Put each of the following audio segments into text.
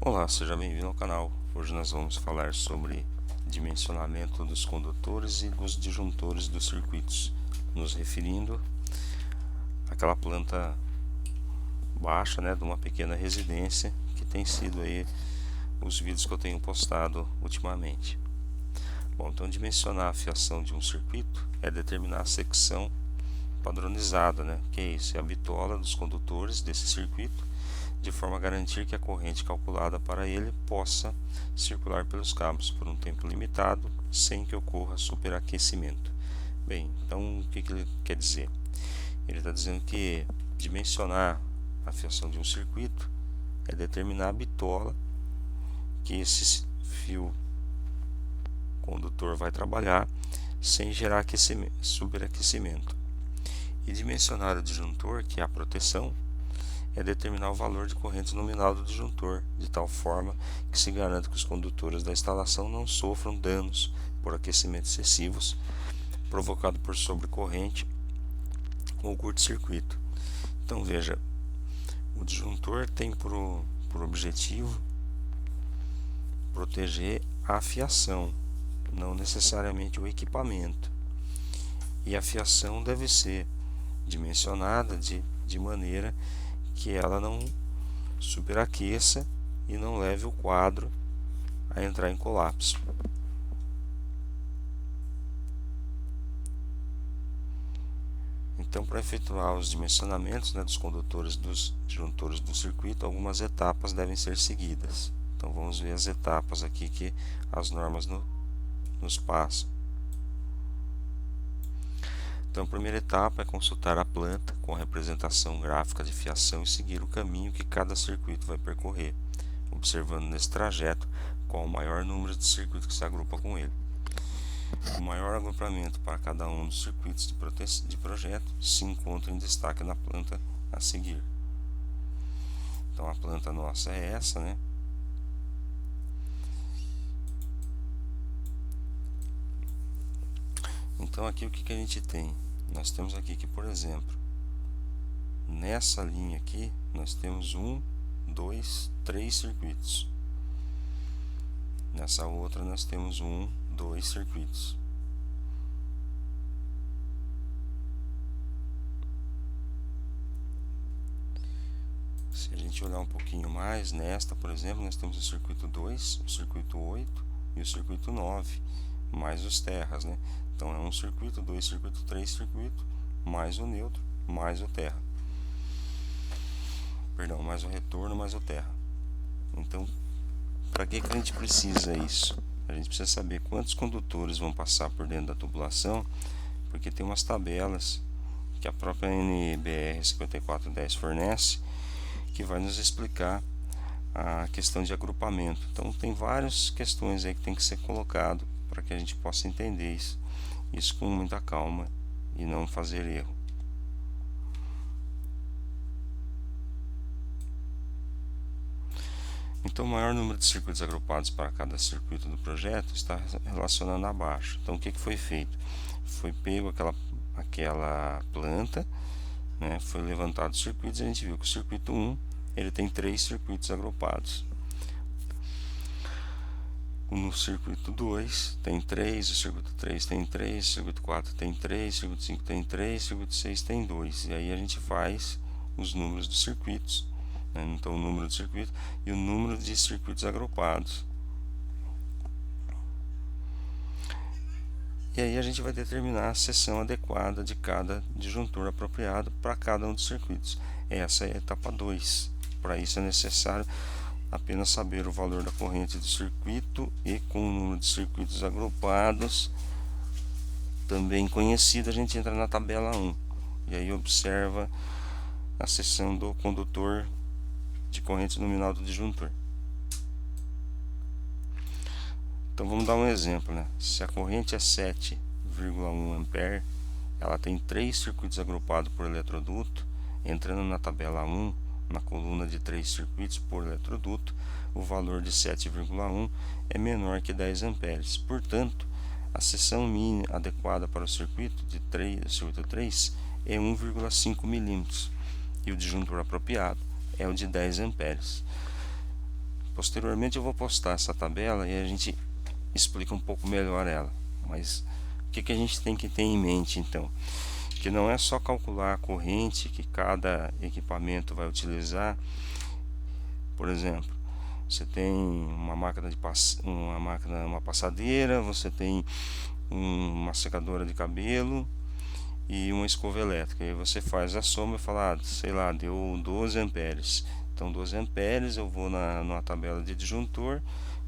Olá, seja bem-vindo ao canal. Hoje nós vamos falar sobre dimensionamento dos condutores e dos disjuntores dos circuitos, nos referindo àquela planta baixa, de uma pequena residência que tem sido aí os vídeos que eu tenho postado ultimamente. Bom, então dimensionar a fiação de um circuito é determinar a secção padronizada, que é isso, é a bitola dos condutores desse circuito, de forma a garantir que a corrente calculada para ele possa circular pelos cabos por um tempo limitado, sem que ocorra superaquecimento. Bem, então o que ele quer dizer? Ele está dizendo que dimensionar a fiação de um circuito é determinar a bitola que esse fio condutor vai trabalhar sem gerar superaquecimento. E dimensionar o disjuntor, que é a proteção, é determinar o valor de corrente nominal do disjuntor, de tal forma que se garanta que os condutores da instalação não sofram danos por aquecimentos excessivos provocado por sobrecorrente ou curto-circuito. Então veja, o disjuntor tem por objetivo proteger a fiação, não necessariamente o equipamento. E a fiação deve ser dimensionada de maneira que ela não superaqueça e não leve o quadro a entrar em colapso. Então, para efetuar os dimensionamentos dos condutores dos disjuntores do circuito, algumas etapas devem ser seguidas. Então, vamos ver as etapas aqui que as normas nos passam. Então, a primeira etapa é consultar a planta com a representação gráfica de fiação e seguir o caminho que cada circuito vai percorrer, observando nesse trajeto qual o maior número de circuitos que se agrupa com ele. O maior agrupamento para cada um dos circuitos de projeto se encontra em destaque na planta a seguir. Então, a planta nossa é essa, Então aqui o que a gente tem? Nós temos aqui que, por exemplo, nessa linha aqui nós temos 1, 2, 3 circuitos. Nessa outra nós temos 1, 2 circuitos. Se a gente olhar um pouquinho mais, nesta, por exemplo, nós temos o circuito 2, o circuito 8 e o circuito 9, mais os terras, Então é um circuito, 2 circuito, 3 circuito, mais o neutro, mais o terra. Perdão, mais o retorno, mais o terra. Então, para que a gente precisa isso? A gente precisa saber quantos condutores vão passar por dentro da tubulação, porque tem umas tabelas que a própria NBR 5410 fornece, que vai nos explicar a questão de agrupamento. Então tem várias questões aí que tem que ser colocado para que a gente possa entender isso com muita calma e não fazer erro. Então, o maior número de circuitos agrupados para cada circuito do projeto está relacionando abaixo. Então, o que foi feito? Foi pego aquela planta, foi levantado os circuitos e a gente viu que o circuito 1 ele tem 3 circuitos agrupados. No circuito 2 tem 3, o circuito 3 tem 3, o circuito 4 tem 3, o circuito 5 tem 3, o circuito 6 tem 2. E aí a gente faz os números dos circuitos, então o número de circuito e o número de circuitos agrupados. E aí a gente vai determinar a seção adequada de cada disjuntor apropriado para cada um dos circuitos. Essa é a etapa 2. Para isso é necessário apenas saber o valor da corrente do circuito e com o número de circuitos agrupados também conhecido, a gente entra na tabela 1 e aí observa a seção do condutor de corrente nominal do disjuntor. Então vamos dar um exemplo, Se a corrente é 7,1 ampere, ela tem 3 circuitos agrupados por eletroduto. Entrando na tabela 1, na coluna de 3 circuitos por eletroduto, o valor de 7,1 é menor que 10 amperes. Portanto, a seção mínima adequada para o circuito circuito 3 é 1,5 milímetros e o disjuntor apropriado é o de 10 amperes. Posteriormente eu vou postar essa tabela e a gente explica um pouco melhor ela. Mas o que a gente tem que ter em mente então? Que não é só calcular a corrente que cada equipamento vai utilizar. Por exemplo, você tem uma máquina uma passadeira, você tem uma secadora de cabelo e uma escova elétrica. E você faz a soma e fala, sei lá, deu 12 amperes. Então 12 amperes eu vou numa tabela de disjuntor,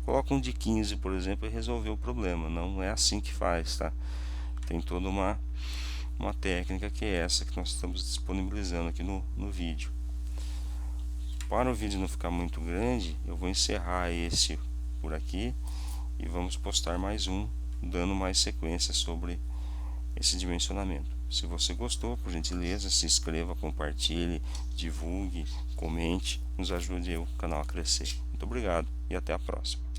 coloco um de 15, por exemplo, e resolveu o problema. Não é assim que faz, tá? Tem toda uma técnica que é essa que nós estamos disponibilizando aqui no vídeo. Para o vídeo não ficar muito grande, eu vou encerrar esse por aqui e vamos postar mais um, dando mais sequência sobre esse dimensionamento. Se você gostou, por gentileza, se inscreva, compartilhe, divulgue, comente, nos ajude o canal a crescer. Muito obrigado e até a próxima.